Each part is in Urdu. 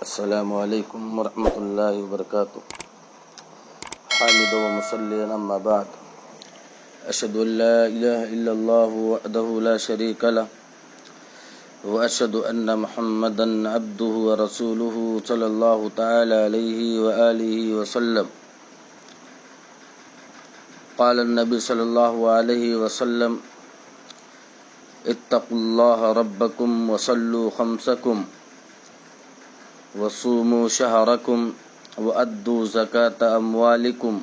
السلام علیکم ورحمۃ اللہ وبرکاتہ۔ حامد و مصلی اما بعد، اشهد ان لا الہ الا اللہ وحدہ لا شریک لہ واشهد ان محمدا عبدہ ورسولہ صلی اللہ تعالی علیہ وآلہ وسلم۔ قال النبی صلی اللہ علیہ وسلم: اتقوا اللہ ربکم وصلوا خمسکم وصوموا شہرکم وأدوا زکاة اموالکم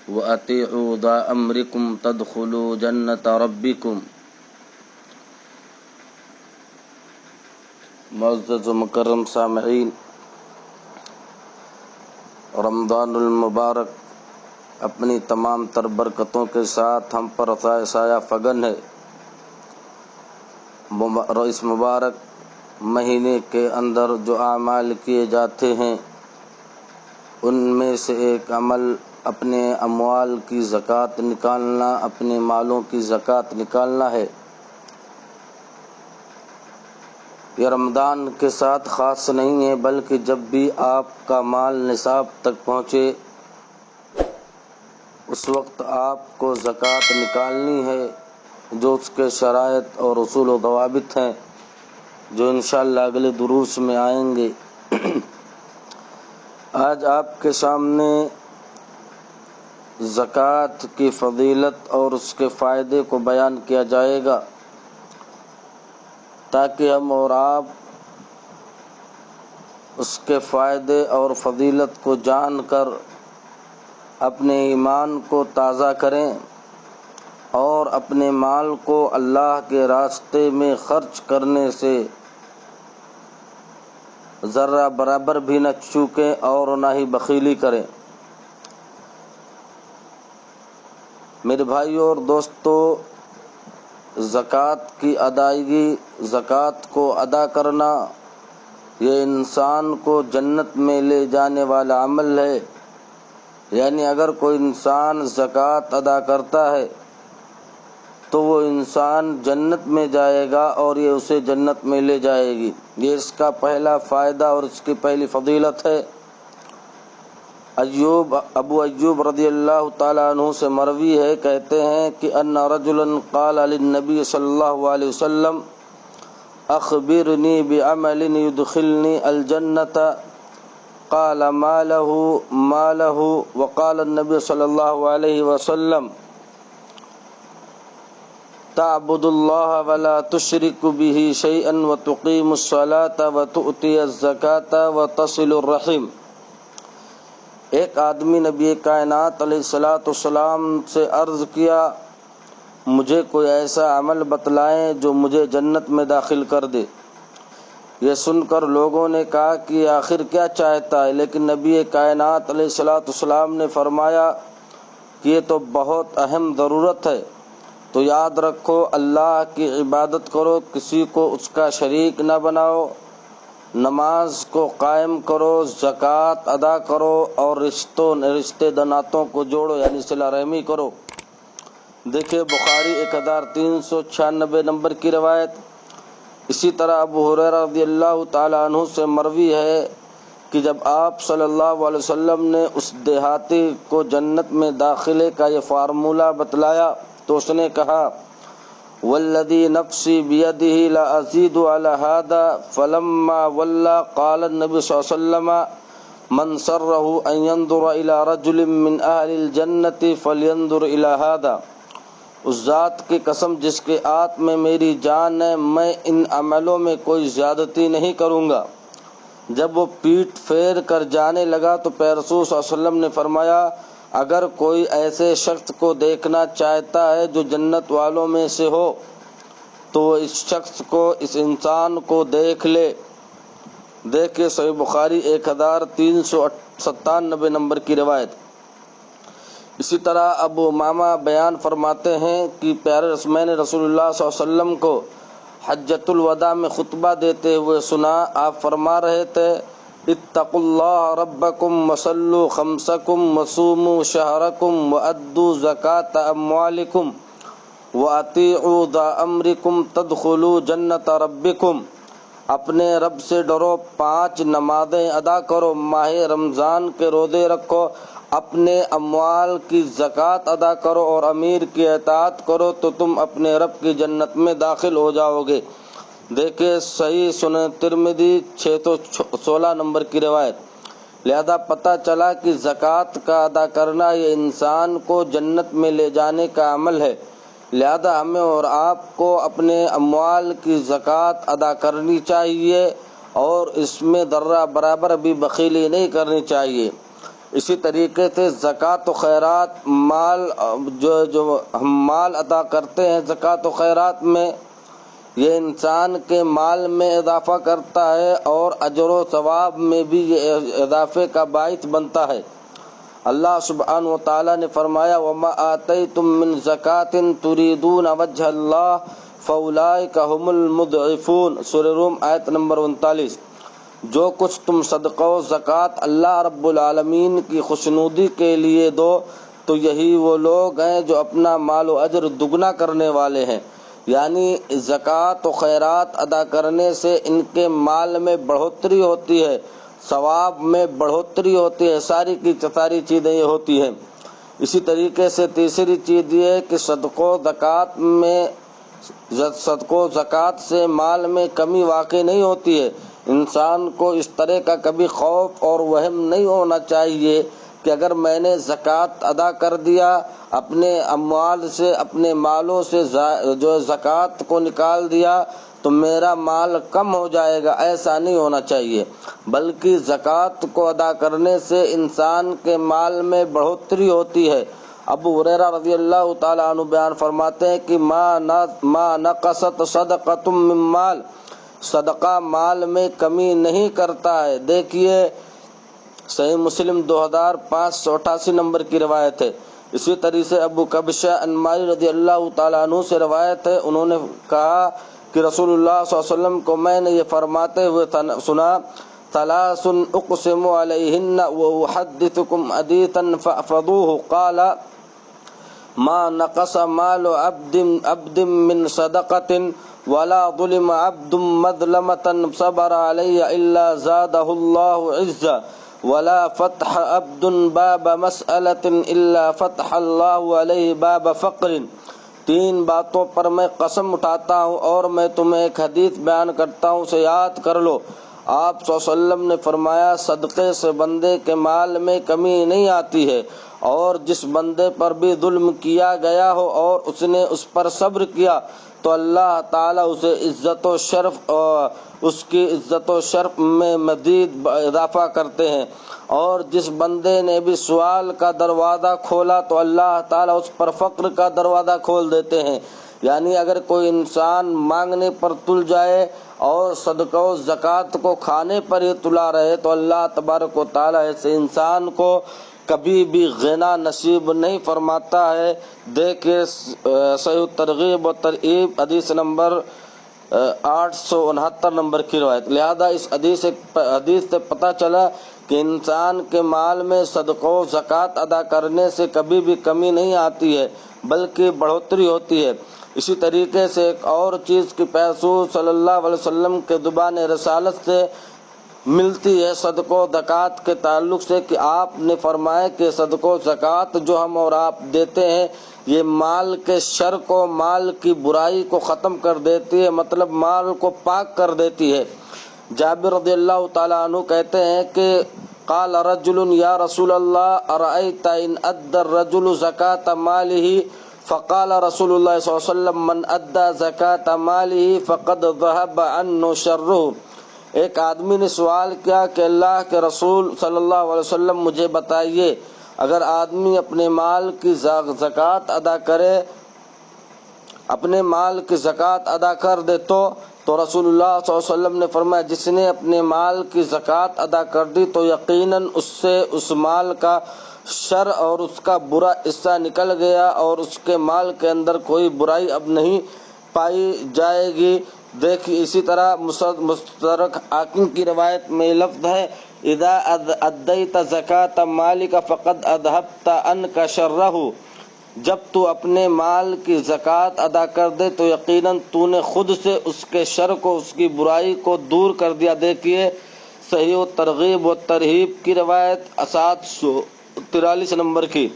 وأطیعوا ذا امرکم تدخلوا جنة ربکم۔ معزز و مکرم سامعین، رمضان المبارک اپنی تمام تر برکتوں کے ساتھ ہم پر سایہ فگن ہے۔ اس مبارک مہینے کے اندر جو اعمال کیے جاتے ہیں ان میں سے ایک عمل اپنے اموال کی زکوٰۃ نکالنا، اپنے مالوں کی زکوٰۃ نکالنا ہے۔ یہ رمضان کے ساتھ خاص نہیں ہے، بلکہ جب بھی آپ کا مال نصاب تک پہنچے اس وقت آپ کو زکوٰۃ نکالنی ہے، جو اس کے شرائط اور اصول و ضوابط ہیں، جو انشاءاللہ اگلے دروس میں آئیں گے۔ آج آپ کے سامنے زکوٰۃ کی فضیلت اور اس کے فائدے کو بیان کیا جائے گا، تاکہ ہم اور آپ اس کے فائدے اور فضیلت کو جان کر اپنے ایمان کو تازہ کریں اور اپنے مال کو اللہ کے راستے میں خرچ کرنے سے ذرہ برابر بھی نہ چوکیں اور نہ ہی بخیلی کریں۔ میرے بھائیوں اور دوستو، زکوٰۃ کی ادائیگی، زکوٰۃ کو ادا کرنا، یہ انسان کو جنت میں لے جانے والا عمل ہے۔ یعنی اگر کوئی انسان زکوٰۃ ادا کرتا ہے تو وہ انسان جنت میں جائے گا اور یہ اسے جنت میں لے جائے گی۔ یہ اس کا پہلا فائدہ اور اس کی پہلی فضیلت ہے۔ ابو ایوب رضی اللہ تعالیٰ عنہ سے مروی ہے، کہتے ہیں کہ ان رجلا قال للنبی صلی اللہ علیہ وسلم: اخبرنی بعمل يدخلنی الجنۃ قال ما له وقال النبی صلی اللہ علیہ وسلم: تعبد اللہ ولا تشرک بہ شیئا وتقیم الصلاۃ وتؤتی الزکاۃ وتصل الرحم۔ ایک آدمی نبی کائنات علیہ الصلاۃ والسلام سے عرض کیا: مجھے کوئی ایسا عمل بتلائیں جو مجھے جنت میں داخل کر دے۔ یہ سن کر لوگوں نے کہا کہ آخر کیا چاہتا ہے، لیکن نبی کائنات علیہ الصلاۃ والسلام نے فرمایا کہ یہ تو بہت اہم ضرورت ہے، تو یاد رکھو اللہ کی عبادت کرو، کسی کو اس کا شریک نہ بناؤ، نماز کو قائم کرو، زکوٰۃ ادا کرو اور رشتے ناتوں کو جوڑو، یعنی صلہ رحمی کرو۔ دیکھیں بخاری 1396 نمبر کی روایت۔ اسی طرح ابو ہریرہ رضی اللہ تعالیٰ عنہ سے مروی ہے کہ جب آپ صلی اللہ علیہ وسلم نے اس دیہاتی کو جنت میں داخلے کا یہ فارمولہ بتلایا تو اس نے کہا: والذی نفسی بیدہ لازید علی ھذا فلما ولى قال النبی صلی اللہ علیہ وسلم: من سرہ ان ينظر الی رجل من اہل الجنۃ فلینظر الی ھذا۔ اس ذات کی قسم جس کے ہاتھ میں میری جان ہے، میں ان عملوں میں کوئی زیادتی نہیں کروں گا۔ جب وہ پیٹھ پھیر کر جانے لگا تو پیارے رسول صلی اللہ علیہ وسلم نے فرمایا: اگر کوئی ایسے شخص کو دیکھنا چاہتا ہے جو جنت والوں میں سے ہو تو وہ اس شخص کو، اس انسان کو دیکھ لے۔ دیکھیں صحیح بخاری 1397 نمبر کی روایت۔ اسی طرح ابو امامہ بیان فرماتے ہیں کہ میں نے رسول اللہ صلی اللہ علیہ وسلم کو حجۃ الوداع میں خطبہ دیتے ہوئے سنا۔ آپ فرما رہے تھے: اتقوا اللہ ربکم وصلوا خمسکم وصوموا شہرکم وأدوا زکاة اموالکم وأطیعوا ذا امرکم تدخلوا جنة ربکم۔ اپنے رب سے ڈرو، 5 نمازیں ادا کرو، ماہ رمضان کے روزے رکھو، اپنے اموال کی زکوٰۃ ادا کرو اور امیر کی اطاعت کرو تو تم اپنے رب کی جنت میں داخل ہو جاؤ گے۔ دیکھیں صحیح سنن ترمذی 616 نمبر کی روایت۔ لہذا پتہ چلا کہ زکوٰۃ کا ادا کرنا یہ انسان کو جنت میں لے جانے کا عمل ہے۔ لہذا ہمیں اور آپ کو اپنے اموال کی زکوٰۃ ادا کرنی چاہیے اور اس میں ذرہ برابر بھی بخیلی نہیں کرنی چاہیے۔ اسی طریقے سے زکوٰۃ و خیرات جو ہم مال ادا کرتے ہیں زکوٰۃ و خیرات میں، یہ انسان کے مال میں اضافہ کرتا ہے اور اجر و ثواب میں بھی یہ اضافے کا باعث بنتا ہے۔ اللہ سبحانہ و تعالیٰ نے فرمایا وَمَا آتَيْتُم مِّن زَكَاةٍ تُرِيدُونَ وَجْهَ اللَّهِ فَأُولَٰئِكَ هُمُ الْمُضْعِفُونَ، سورہ روم آیت نمبر 39۔ جو کچھ تم صدقہ و زکوٰۃ اللہ رب العالمین کی خوشنودی کے لیے دو تو یہی وہ لوگ ہیں جو اپنا مال و اجر دگنا کرنے والے ہیں، یعنی زکوٰۃ و خیرات ادا کرنے سے ان کے مال میں بڑھوتری ہوتی ہے، ثواب میں بڑھوتری ہوتی ہے، ساری کی ساری چیزیں یہ ہوتی ہیں۔ اسی طریقے سے تیسری چیز یہ ہے کہ صدقہ و زکوٰۃ سے مال میں کمی واقع نہیں ہوتی ہے۔ انسان کو اس طرح کا کبھی خوف اور وہم نہیں ہونا چاہیے کہ اگر میں نے زکوٰۃ ادا کر دیا، اپنے اموال سے، اپنے مالوں سے جو زکوٰۃ کو نکال دیا تو میرا مال کم ہو جائے گا، ایسا نہیں ہونا چاہیے، بلکہ زکوٰۃ کو ادا کرنے سے انسان کے مال میں بڑھوتری ہوتی ہے۔ ابو ہریرہ رضی اللہ تعالیٰ عنہ بیان فرماتے ہیں کہ ما نقصت صدقۃ من مال، صدقہ مال میں کمی نہیں کرتا ہے۔ دیکھیے صحیح مسلم 2588 نمبر کی روایت ہے۔ اسی طریقے سے ابو کبشہ انماری رضی اللہ تعالیٰ عنہ سے روایت ہے، انہوں نے کہا کہ رسول اللہ صلی اللہ علیہ وسلم کو میں نے یہ فرماتے ہوئے سنا ثلاث اقسم علیہن واحدثکم حدیثا فاحفظوه قال ما نقص مال عبد من صدقة ولا ظلم عبد مظلمة صبر علی الا زاده الله عزا ولا فتح عبد باب مسألة الا فتح الله علیہ باب فقر۔ 3 باتوں پر میں قسم اٹھاتا ہوں اور میں تمہیں ایک حدیث بیان کرتا ہوں، اسے یاد کر لو۔ آپ صلی اللہ علیہ وسلم نے فرمایا صدقے سے بندے کے مال میں کمی نہیں آتی ہے، اور جس بندے پر بھی ظلم کیا گیا ہو اور اس نے اس پر صبر کیا تو اللہ تعالیٰ اسے عزت و شرف اور اس کی عزت و شرف میں مزید اضافہ کرتے ہیں، اور جس بندے نے بھی سوال کا دروازہ کھولا تو اللہ تعالیٰ اس پر فقر کا دروازہ کھول دیتے ہیں۔ یعنی اگر کوئی انسان مانگنے پر تل جائے اور صدقہ و زکوٰۃ کو کھانے پر ہی تلا رہے تو اللہ تبارک و تعالیٰ ایسے انسان کو کبھی بھی غنا نصیب نہیں فرماتا ہے۔ دیکھیں صحیح ترغیب و ترہیب حدیث نمبر 869 نمبر کی روایت۔ لہذا اس حدیث سے پتہ چلا کہ انسان کے مال میں صدقہ و زکوٰۃ ادا کرنے سے کبھی بھی کمی نہیں آتی ہے بلکہ بڑھوتری ہوتی ہے۔ اسی طریقے سے ایک اور چیز کی حضور صلی اللہ علیہ وسلم کے زبان رسالت سے ملتی ہے صدقہ و زکوٰۃ کے تعلق سے کہ آپ نے فرمایا کہ صدقہ و زکوٰۃ جو ہم اور آپ دیتے ہیں یہ مال کے شر کو، مال کی برائی کو ختم کر دیتی ہے، مطلب مال کو پاک کر دیتی ہے۔ جابر رضی اللہ تعالیٰ عنہ کہتے ہیں کہ قال رجل یا رسول اللہ ارأیت ان ادى الرجل زکاة ماله فقال رسول اللہ صلی اللہ علیہ وسلم من ادى زکاة ماله فقد ذهب عنه شره۔ ایک آدمی نے سوال کیا کہ اللہ کے رسول صلی اللہ علیہ وسلم مجھے بتائیے اگر آدمی اپنے مال کی زکوٰۃ ادا کرے، اپنے مال کی زکوٰۃ ادا کر دے تو رسول اللہ صلی اللہ علیہ وسلم نے فرمایا جس نے اپنے مال کی زکوٰۃ ادا کر دی تو یقیناً اس سے اس مال کا شر اور اس کا برا حصہ نکل گیا اور اس کے مال کے اندر کوئی برائی اب نہیں پائی جائے گی۔ دیکھیے اسی طرح مستدرک حاکم کی روایت میں لفظ ہے اذا ادیت زکاة مالک فقد اذهبت عنک شرہ، جب تو اپنے مال کی زکوٰۃ ادا کر دے تو یقیناً تو نے خود سے اس کے شر کو، اس کی برائی کو دور کر دیا۔ دیکھیے صحیح و ترغیب و ترہیب کی روایت 743 نمبر کی۔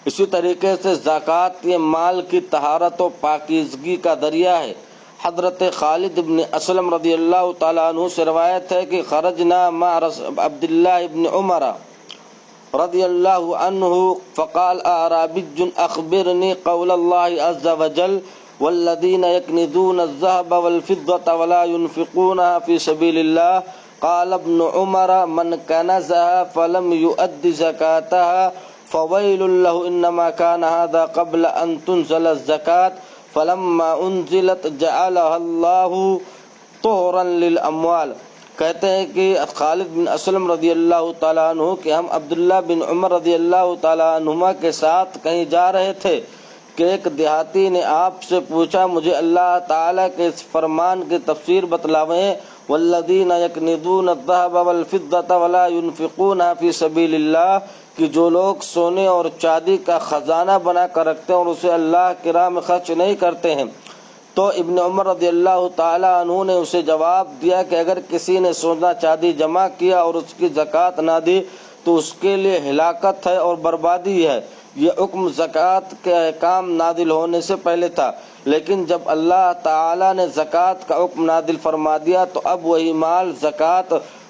اسی طریقے سے زکوٰۃ یہ مال کی طہارت و پاکیزگی کا ذریعہ ہے۔ حضرت خالد بن اسلم رضی اللہ تعالیٰ عنہ سے روایت ہے کہ خرجنا مع عبداللہ بن عمر رضی اللہ عنہ فقال اعرابی اخبرنی قول اللہ عز وجل والذین یکنزون الذهب والفضة ولا ينفقونها في سبيل الله قال ابن عمر من كنزها فلم يؤد زكاتها فويل له انما كان هذا قبل ان تنزل الزكاة فلما انزلت جعلها الله طهرا للاموال۔ کہتے ہیں کہ خالد بن اسلم رضی اللہ تعالیٰ عنہ کہ ہم عبداللہ بن عمر رضی اللہ تعالیٰ عنہما کے ساتھ کہیں جا رہے تھے کہ ایک دیہاتی نے آپ سے پوچھا مجھے اللہ تعالیٰ کے اس فرمان کی تفسیر بتلاویں والذین یکنزون الذهب والفضة ولا ينفقونها فی سبیل اللہ، کہ جو لوگ سونے اور چاندی کا خزانہ بنا کر رکھتے ہیں اور اسے اللہ کی راہ میں خرچ نہیں کرتے ہیں۔ تو ابن عمر رضی اللہ تعالیٰ عنہ نے اسے جواب دیا کہ اگر کسی نے سونا چاندی جمع کیا اور اس کی زکوٰۃ نہ دی تو اس کے لیے ہلاکت ہے اور بربادی ہے۔ یہ حکم زکوٰۃ کے احکام نازل ہونے سے پہلے تھا، لیکن جب اللہ تعالیٰ نے زکوٰۃ کا حکم نازل فرما دیا تو اب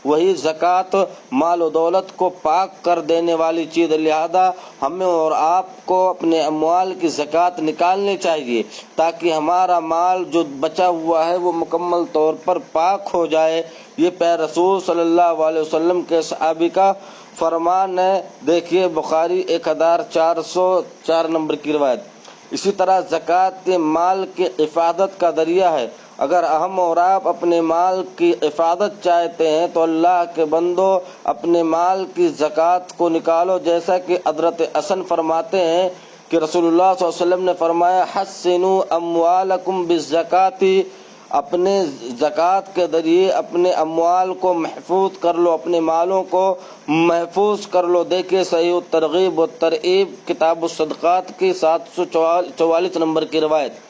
وہی زکوٰۃ مال و دولت کو پاک کر دینے والی چیز، لہذا ہمیں اور آپ کو اپنے اموال کی زکوٰۃ نکالنی چاہیے تاکہ ہمارا مال جو بچا ہوا ہے وہ مکمل طور پر پاک ہو جائے۔ یہ پیارے رسول صلی اللہ علیہ وسلم کے صحابی کا فرمان ہے۔ دیکھیے بخاری 1404 نمبر کی روایت۔ اسی طرح زکوٰۃ مال کی حفاظت کا ذریعہ ہے۔ اگر ہم اور آپ اپنے مال کی حفاظت چاہتے ہیں تو اللہ کے بندو اپنے مال کی زکوٰۃ کو نکالو، جیسا کہ حضرت حسن فرماتے ہیں کہ رسول اللہ صلی اللہ علیہ وسلم نے فرمایا حسنوا اموالکم بالزکوٰۃ، اپنے زکوٰۃ کے ذریعے اپنے اموال کو محفوظ کر لو، اپنے مالوں کو محفوظ کر لو۔ دیکھیے صحیح ترغیب و ترہیب کتاب الصدقات کی 744 نمبر کی روایت۔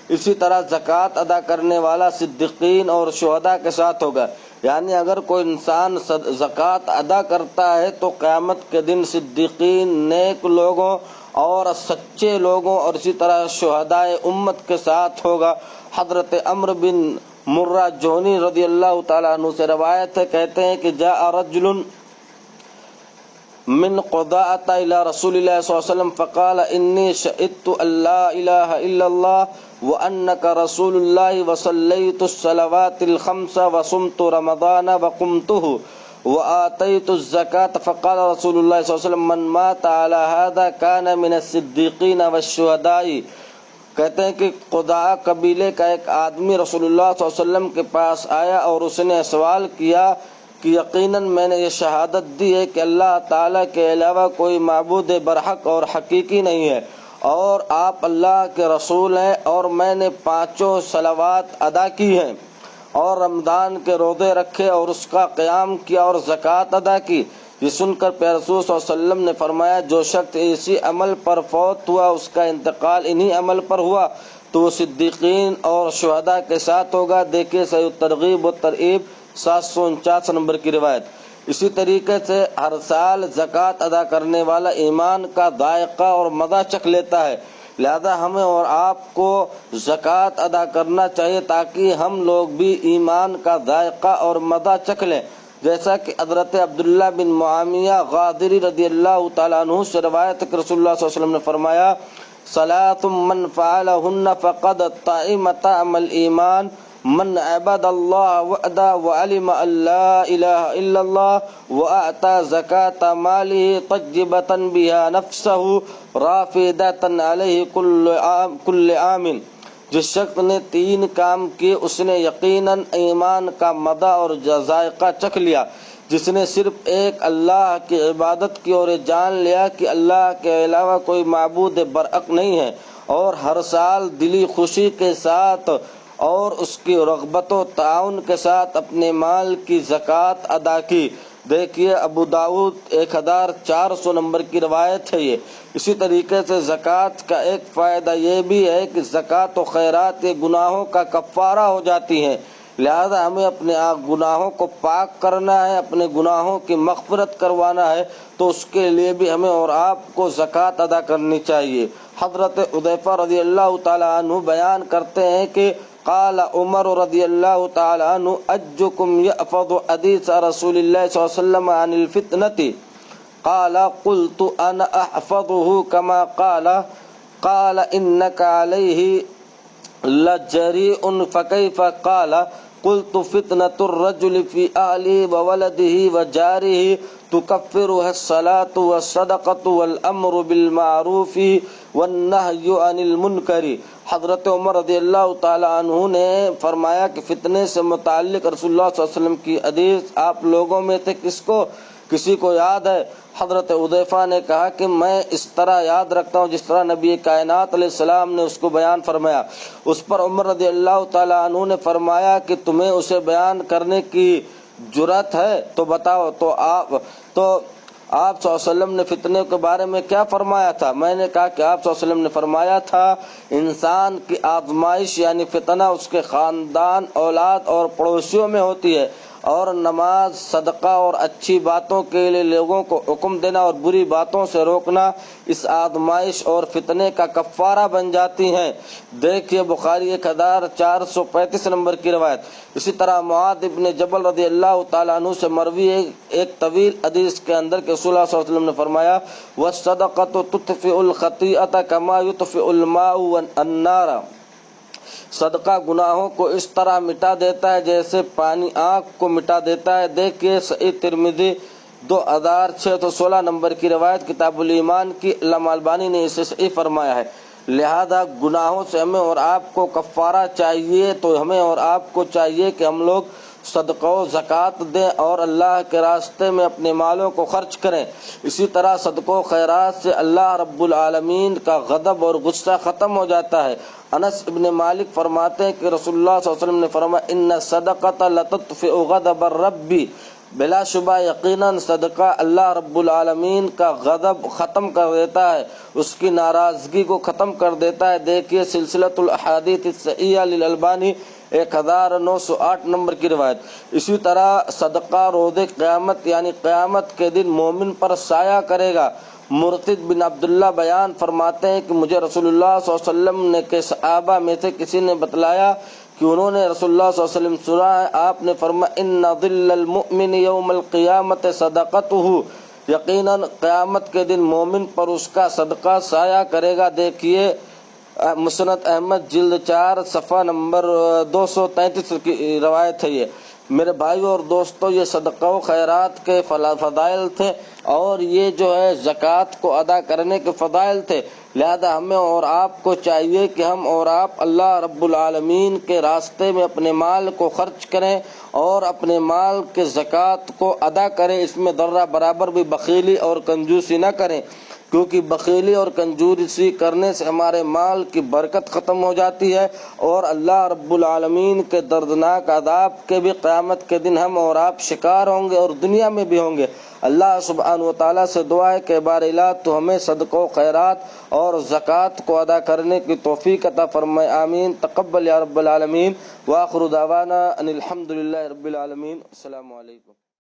اسی طرح زکوٰۃ ادا کرنے والا صدیقین اور شہداء کے ساتھ ہوگا، یعنی اگر کوئی انسان زکوٰۃ ادا کرتا ہے تو قیامت کے دن صدیقین، نیک لوگوں اور سچے لوگوں اور اسی طرح شہداء امت کے ساتھ ہوگا۔ حضرت عمرو بن مرہ جونی رضی اللہ تعالیٰ عنہ سے روایت ہے، کہتے ہیں کہ جاء رجل من قضاعة الى رسول الله صلی اللہ علیہ وسلم فقال انی شهدت ان لا الہ الا اللہ وانک رسول اللہ وصلیت الصلوات الخمس وصمت رمضان وقمته وآتيت الزكاة فقال رسول الله صلی اللہ علیہ وسلم من مات على هذا كان من الصدیقین والشهداء۔ کہتے ہیں کہ قضاع قبیلے کا ایک آدمی رسول اللہ صلی اللہ علیہ وسلم کے پاس آیا اور اس نے سوال کیا کہ یقیناً میں نے یہ شہادت دی ہے کہ اللہ تعالیٰ کے علاوہ کوئی معبود برحق اور حقیقی نہیں ہے اور آپ اللہ کے رسول ہیں، اور میں نے 5 صلوات ادا کی ہیں اور رمضان کے روزے رکھے اور اس کا قیام کیا اور زکوٰۃ ادا کی۔ یہ سن کر پیارے رسول صلی اللہ علیہ وسلم نے فرمایا جو شخص اسی عمل پر فوت ہوا اس کا انتقال انہی عمل پر ہوا تو وہ صدیقین اور شہداء کے ساتھ ہوگا۔ دیکھیے صحیح ترغیب و ترہیب 749 نمبر کی روایت۔ اسی طریقے سے ہر سال زکوٰۃ ادا کرنے والا ایمان کا ذائقہ اور مزہ چکھ لیتا ہے، لہذا ہمیں اور آپ کو زکوٰۃ ادا کرنا چاہیے تاکہ ہم لوگ بھی ایمان کا ذائقہ اور مزہ چکھ لیں، جیسا کہ حضرت عبداللہ بن معاویہ غاضری رضی اللہ تعالیٰ عنہ سے روایت کہ رسول اللہ صلی اللہ علیہ وسلم نے فرمایا صلاۃ من فعلہن فقد طعم طعم الایمان من عبد اللہ وحدہ وعلم ان لا الہ الا اللہ واعطى زکاة ماله طیبۃ بها نفسہ رافدۃ علیہ کل عام۔ جس شخص نے 3 کام کیے اس نے یقیناً ایمان کا مزہ اور ذائقہ چکھ لیا، جس نے صرف ایک اللہ کی عبادت کی اور جان لیا کہ اللہ کے علاوہ کوئی معبود برحق نہیں ہے، اور ہر سال دلی خوشی کے ساتھ اور اس کی رغبت و تعاون کے ساتھ اپنے مال کی زکوٰۃ ادا کی۔ دیکھیے ابو داؤد 1400 نمبر کی روایت ہے یہ۔ اسی طریقے سے زکوٰۃ کا ایک فائدہ یہ بھی ہے کہ زکوٰۃ و خیرات یہ گناہوں کا کفارہ ہو جاتی ہیں، لہذا ہمیں اپنے گناہوں کو پاک کرنا ہے، اپنے گناہوں کی مغفرت کروانا ہے، تو اس کے لیے بھی ہمیں اور آپ کو زکوٰۃ ادا کرنی چاہیے۔ حضرت حذیفہ رضی اللہ تعالی عنہ بیان کرتے ہیں کہ قال عمر رضی اللہ تعالی عنہ اجکم یحفظ حدیث رسول اللہ صلی اللہ علیہ وسلم عن الفتنة قال قلت انا احفظه كما قال انك عليه لجريء فكيف قال قلت فتنة الرجل في أهله وولده وجاره تكفرها الصلاة والصدقة والأمر بالمعروف والنهي عن المنکر۔ حضرت عمر رضی اللہ تعالی عنہ نے فرمایا کہ فتنے سے متعلق رسول اللہ صلی اللہ علیہ وسلم کی حدیث آپ لوگوں میں سے کسی کو یاد ہے؟ حضرت حذیفہ نے کہا کہ میں اس طرح یاد رکھتا ہوں جس طرح نبی کائنات علیہ السلام نے اس کو بیان فرمایا۔ اس پر عمر رضی اللہ تعالی عنہ نے فرمایا کہ تمہیں اسے بیان کرنے کی جرأت ہے تو بتاؤ۔ تو آپ صلی اللہ علیہ وسلم نے فتنے کے بارے میں کیا فرمایا تھا؟ میں نے کہا کہ آپ صلی اللہ علیہ وسلم نے فرمایا تھا انسان کی آزمائش یعنی فتنہ اس کے خاندان، اولاد اور پڑوسیوں میں ہوتی ہے، اور نماز، صدقہ اور اچھی باتوں کے لیے لوگوں کو حکم دینا اور بری باتوں سے روکنا اس آزمائش اور فتنے کا کفارہ بن جاتی ہیں۔ دیکھیے بخاری 1435 نمبر کی روایت۔ اسی طرح معاذ ابن جبل رضی اللہ تعالیٰ عنہ سے مروی ایک طویل حدیث کے اندر کہ رسول اللہ صلی اللہ علیہ وسلم نے فرمایا وَالصَّدَقَةُ تُطْفِئُ الْخَطِيئَةَ كَمَا يُطْفِئُ الْمَاءُ النَّارَ۔ صدقہ گناہوں کو اس طرح مٹا دیتا ہے جیسے پانی آگ کو مٹا دیتا ہے۔ دیکھیے صحیح ترمذی 2616 نمبر کی روایت کتاب الایمان کی، علامہ البانی نے اسے صحیح فرمایا ہے۔ لہذا گناہوں سے ہمیں اور آپ کو کفارہ چاہیے، تو ہمیں اور آپ کو چاہیے کہ ہم لوگ صدقہ و زکوٰۃ دیں اور اللہ کے راستے میں اپنے مالوں کو خرچ کریں۔ اسی طرح صدقہ و خیرات سے اللہ رب العالمین کا غضب اور غصہ ختم ہو جاتا ہے۔ انس ابن مالک فرماتے ہیں کہ رسول اللہ صلی اللہ علیہ وسلم نے فرمایا ان الصدقۃ لتطفئ غضب الرب، بلا شبہ یقیناً صدقہ اللہ رب العالمین کا غضب ختم کر دیتا ہے، اس کی ناراضگی کو ختم کر دیتا ہے۔ دیکھیے سلسلۃ الاحادیث الصحیحہ للالبانی 1908 نمبر کی روایت۔ اسی طرح صدقہ روز قیامت یعنی قیامت کے دن مومن پر سایہ کرے گا۔ مرتد بن عبداللہ بیان فرماتے ہیں کہ مجھے رسول اللہ صلی اللہ علیہ وسلم نے کے صحابہ میں سے کسی نے بتلایا کہ انہوں نے رسول اللہ صلی اللہ علیہ وسلم سنا ہے، آپ نے فرمایا ان ظل المؤمن یوم القیامت صدقتہ، یقیناً قیامت کے دن مومن پر اس کا صدقہ سایہ کرے گا۔ دیکھیے مسند احمد جلد 4 صفحہ نمبر 233 کی روایت ہے یہ۔ میرے بھائیو اور دوستو، یہ صدقہ و خیرات کے فضائل تھے اور یہ جو ہے زکوٰۃ کو ادا کرنے کے فضائل تھے۔ لہذا ہمیں اور آپ کو چاہیے کہ ہم اور آپ اللہ رب العالمین کے راستے میں اپنے مال کو خرچ کریں اور اپنے مال کے زکوٰۃ کو ادا کریں، اس میں ذرہ برابر بھی بخیلی اور کنجوسی نہ کریں، کیونکہ بخیلی اور کنجوسی کرنے سے ہمارے مال کی برکت ختم ہو جاتی ہے اور اللہ رب العالمین کے دردناک عذاب کے بھی قیامت کے دن ہم اور آپ شکار ہوں گے اور دنیا میں بھی ہوں گے۔ اللہ سبحانہ و تعالیٰ سے دعا ہے کہ بار الہ تو ہمیں صدقہ و خیرات اور زکوٰۃ کو ادا کرنے کی توفیق عطا فرمائے، آمین۔ تقبل یا رب العالمین، وآخر دعوانا ان الحمد للہ رب العالمین۔ السلام علیکم۔